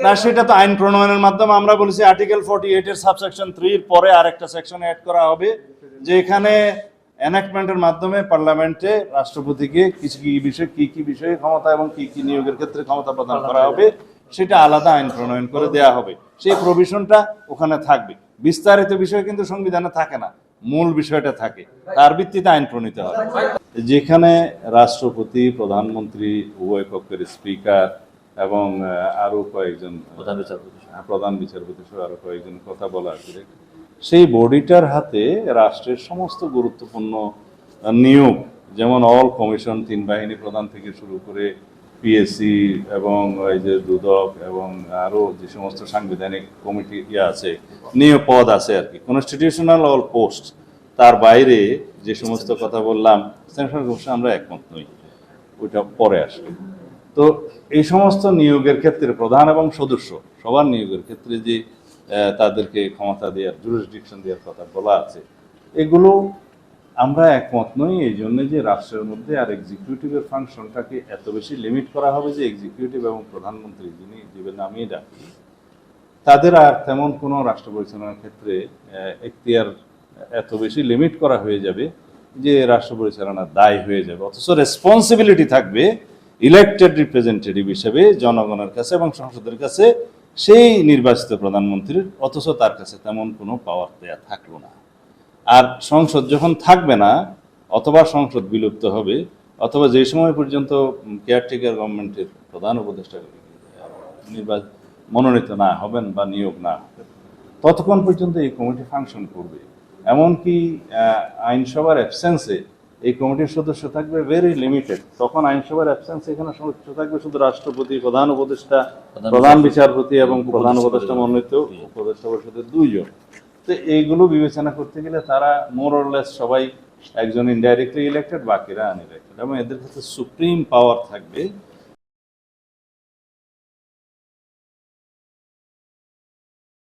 না, সেটা তো আইন প্রণয়নের মাধ্যমে আমরা বলেছি আর্টিকেল 48 এর সাবসেকশন 3 এর পরে আরেকটা সেকশন অ্যাড করা হবে, যে এখানে এনাক্টমেন্টের মাধ্যমে পার্লামেন্টে রাষ্ট্রপতিকে কি বিষয়ে ক্ষমতা এবং কি নিয়োগের ক্ষেত্রে ক্ষমতা প্রদান করা হবে সেটা আলাদা আইন প্রণয়ন করে দেয়া হবে। সেই প্রভিশনটা ওখানে থাকবে। বিস্তারিত বিষয় কিন্তু সংবিধানে থাকে না, মূল বিষয়টা থাকে, তার ভিত্তিতে আইন প্রণীত হয়। যেখানে রাষ্ট্রপতি, প্রধানমন্ত্রী, উভয় পক্ষের স্পিকার এবং আরো কয়েকজন প্রধান বিচারপতি সহ আরো কয়েকজন কথা বলা আছে, সেই বডিটার হাতে রাষ্ট্রের সমস্ত গুরুত্বপূর্ণ নিয়োগ, যেমন অল কমিশন, 3 বাহিনী প্রধান থেকে শুরু করে পিএসসি এবং এই যে দুদক এবং আরো যে সমস্ত সাংবিধানিক কমিটি আছে, নিয়োগ পদ আছে আর কি, কনস্টিটিউশনাল অল পোস্ট, তার বাইরে যে সমস্ত কথা বললাম আমরা একমত নই, ওইটা পরে আসবে। তো এই সমস্ত নিয়োগের ক্ষেত্রে প্রধান এবং সদস্য সবার নিয়োগের ক্ষেত্রে যে তাদেরকে ক্ষমতা দেওয়ার, জুরিসডিকশন দেওয়ার কথা বলা আছে, এগুলো আমরা একমত নই। এই জন্য যে রাষ্ট্রের মধ্যে আর এক্সিকিউটিভের ফাংশনটাকে এত বেশি লিমিট করা হবে যে এক্সিকিউটিভ এবং প্রধানমন্ত্রী যিনি যে নামিয়ে ডাকি, তাদের আর তেমন কোনো রাষ্ট্র পরিচালনার ক্ষেত্রে এখতিয়ার এত বেশি লিমিট করা হয়ে যাবে যে রাষ্ট্র পরিচালনার দায় হয়ে যাবে। অথচ রেসপন্সিবিলিটি থাকবে ইলেক্টেড রিপ্রেজেন্টেটিভ হিসেবে জনগণের কাছে এবং সংসদের কাছে সেই নির্বাচিত প্রধানমন্ত্রীর, অথচ তার কাছে তেমন কোনো পাওয়ার দেয়া থাকলো না। আর সংসদ যখন থাকবে না, অথবা সংসদ বিলুপ্ত হবে, অথবা যে সময় পর্যন্ত কেয়ারটেকার গভর্নমেন্টের প্রধান উপদেষ্টা মনোনীত না হবেন বা নিয়োগ না হবেন, ততক্ষণ পর্যন্ত এই কমিটি ফাংশন করবে। এমনকি আইনসভার অ্যাবসেন্সে এই কমিটির সদস্য থাকবে ভেরি লিমিটেড। তখন আইনসভার অ্যাবসেন্সে এখানে সদস্য থাকবে শুধু রাষ্ট্রপতি, প্রধান উপদেষ্টা, প্রধান বিচারপতি এবং প্রধান উপদেষ্টা মনোনীত উপদেষ্টা পরিষদের 2 জন। তো এইগুলো বিবেচনা করতে গেলে তারা মোর অর লেস সবাই একজন ইনডাইরেক্টলি ইলেক্টেড, বাকিরা আনইলেক্টেড, এবং এদের কাছে সুপ্রিম পাওয়ার থাকবে